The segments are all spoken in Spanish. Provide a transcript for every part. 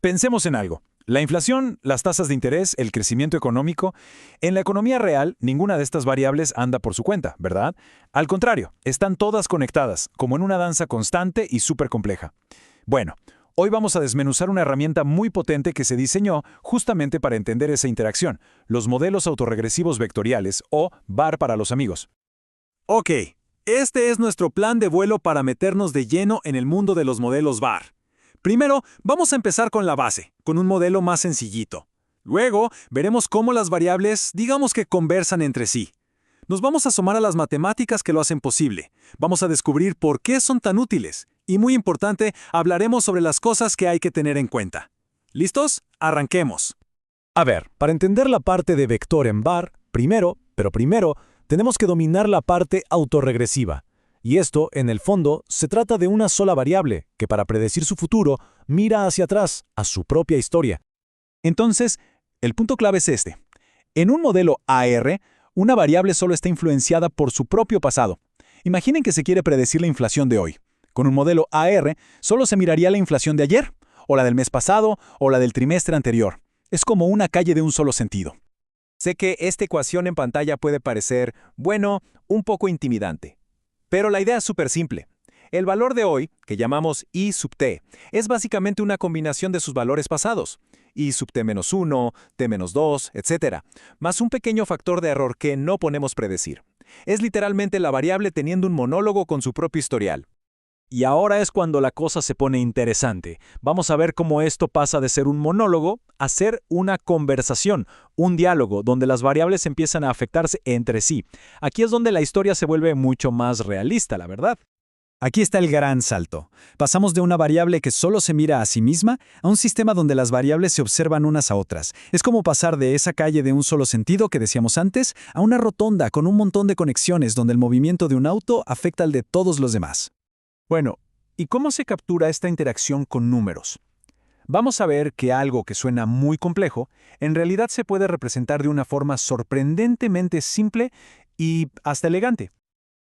Pensemos en algo. La inflación, las tasas de interés, el crecimiento económico. En la economía real, ninguna de estas variables anda por su cuenta, ¿verdad? Al contrario, están todas conectadas, como en una danza constante y súper compleja. Bueno, hoy vamos a desmenuzar una herramienta muy potente que se diseñó justamente para entender esa interacción, los modelos autorregresivos vectoriales, o VAR para los amigos. Ok, este es nuestro plan de vuelo para meternos de lleno en el mundo de los modelos VAR. Primero, vamos a empezar con la base, con un modelo más sencillito. Luego, veremos cómo las variables, digamos que conversan entre sí. Nos vamos a asomar a las matemáticas que lo hacen posible. Vamos a descubrir por qué son tan útiles. Y muy importante, hablaremos sobre las cosas que hay que tener en cuenta. ¿Listos? Arranquemos. A ver, para entender la parte de vector en VAR, primero, tenemos que dominar la parte autorregresiva. Y esto, en el fondo, se trata de una sola variable, que para predecir su futuro, mira hacia atrás, a su propia historia. Entonces, el punto clave es este. En un modelo AR, una variable solo está influenciada por su propio pasado. Imaginen que se quiere predecir la inflación de hoy. Con un modelo AR, solo se miraría la inflación de ayer, o la del mes pasado, o la del trimestre anterior. Es como una calle de un solo sentido. Sé que esta ecuación en pantalla puede parecer, bueno, un poco intimidante. Pero la idea es súper simple. El valor de hoy, que llamamos I sub t, es básicamente una combinación de sus valores pasados, I sub t-1, t-2, etc., más un pequeño factor de error que no podemos predecir. Es literalmente la variable teniendo un monólogo con su propio historial. Y ahora es cuando la cosa se pone interesante. Vamos a ver cómo esto pasa de ser un monólogo a ser una conversación, un diálogo, donde las variables empiezan a afectarse entre sí. Aquí es donde la historia se vuelve mucho más realista, la verdad. Aquí está el gran salto. Pasamos de una variable que solo se mira a sí misma a un sistema donde las variables se observan unas a otras. Es como pasar de esa calle de un solo sentido que decíamos antes a una rotonda con un montón de conexiones donde el movimiento de un auto afecta al de todos los demás. Bueno, ¿y cómo se captura esta interacción con números? Vamos a ver que algo que suena muy complejo, en realidad se puede representar de una forma sorprendentemente simple y hasta elegante.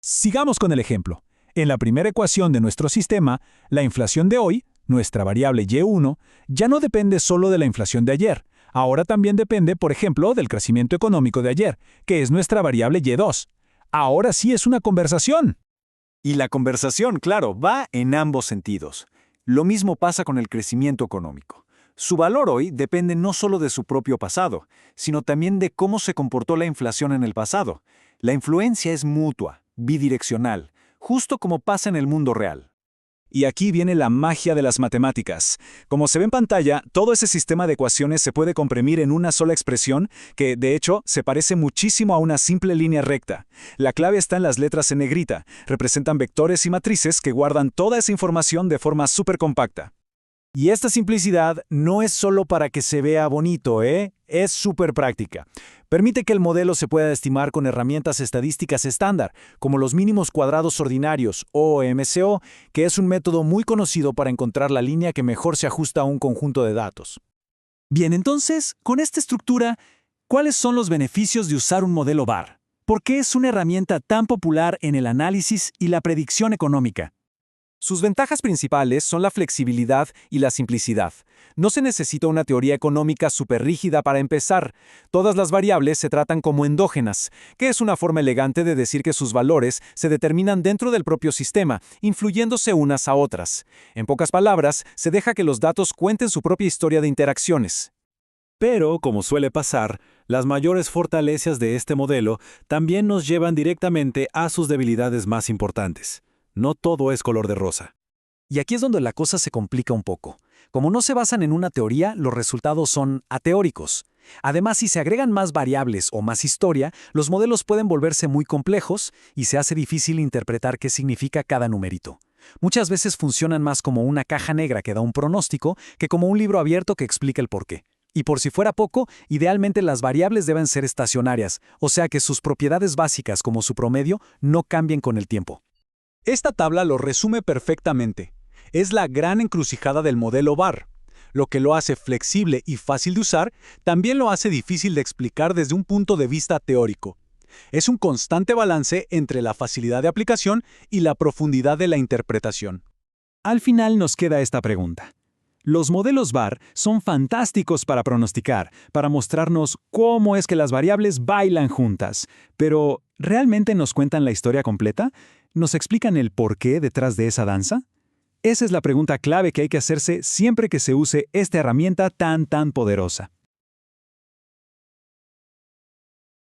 Sigamos con el ejemplo. En la primera ecuación de nuestro sistema, la inflación de hoy, nuestra variable Y1, ya no depende solo de la inflación de ayer. Ahora también depende, por ejemplo, del crecimiento económico de ayer, que es nuestra variable Y2. Ahora sí es una conversación. Y la conversación, claro, va en ambos sentidos. Lo mismo pasa con el crecimiento económico. Su valor hoy depende no solo de su propio pasado, sino también de cómo se comportó la inflación en el pasado. La influencia es mutua, bidireccional, justo como pasa en el mundo real. Y aquí viene la magia de las matemáticas. Como se ve en pantalla, todo ese sistema de ecuaciones se puede comprimir en una sola expresión que, de hecho, se parece muchísimo a una simple línea recta. La clave está en las letras en negrita. Representan vectores y matrices que guardan toda esa información de forma súper compacta. Y esta simplicidad no es solo para que se vea bonito, es súper práctica. Permite que el modelo se pueda estimar con herramientas estadísticas estándar, como los mínimos cuadrados ordinarios, o MCO, que es un método muy conocido para encontrar la línea que mejor se ajusta a un conjunto de datos. Bien, entonces, con esta estructura, ¿cuáles son los beneficios de usar un modelo VAR? ¿Por qué es una herramienta tan popular en el análisis y la predicción económica? Sus ventajas principales son la flexibilidad y la simplicidad. No se necesita una teoría económica súper rígida para empezar. Todas las variables se tratan como endógenas, que es una forma elegante de decir que sus valores se determinan dentro del propio sistema, influyéndose unas a otras. En pocas palabras, se deja que los datos cuenten su propia historia de interacciones. Pero, como suele pasar, las mayores fortalezas de este modelo también nos llevan directamente a sus debilidades más importantes. No todo es color de rosa. Y aquí es donde la cosa se complica un poco. Como no se basan en una teoría, los resultados son ateóricos. Además, si se agregan más variables o más historia, los modelos pueden volverse muy complejos y se hace difícil interpretar qué significa cada numerito. Muchas veces funcionan más como una caja negra que da un pronóstico que como un libro abierto que explica el porqué. Y por si fuera poco, idealmente las variables deben ser estacionarias, o sea que sus propiedades básicas como su promedio no cambien con el tiempo. Esta tabla lo resume perfectamente. Es la gran encrucijada del modelo VAR. Lo que lo hace flexible y fácil de usar, también lo hace difícil de explicar desde un punto de vista teórico. Es un constante balance entre la facilidad de aplicación y la profundidad de la interpretación. Al final nos queda esta pregunta. Los modelos VAR son fantásticos para pronosticar, para mostrarnos cómo es que las variables bailan juntas. Pero, ¿realmente nos cuentan la historia completa? ¿Nos explican el porqué detrás de esa danza? Esa es la pregunta clave que hay que hacerse siempre que se use esta herramienta tan poderosa.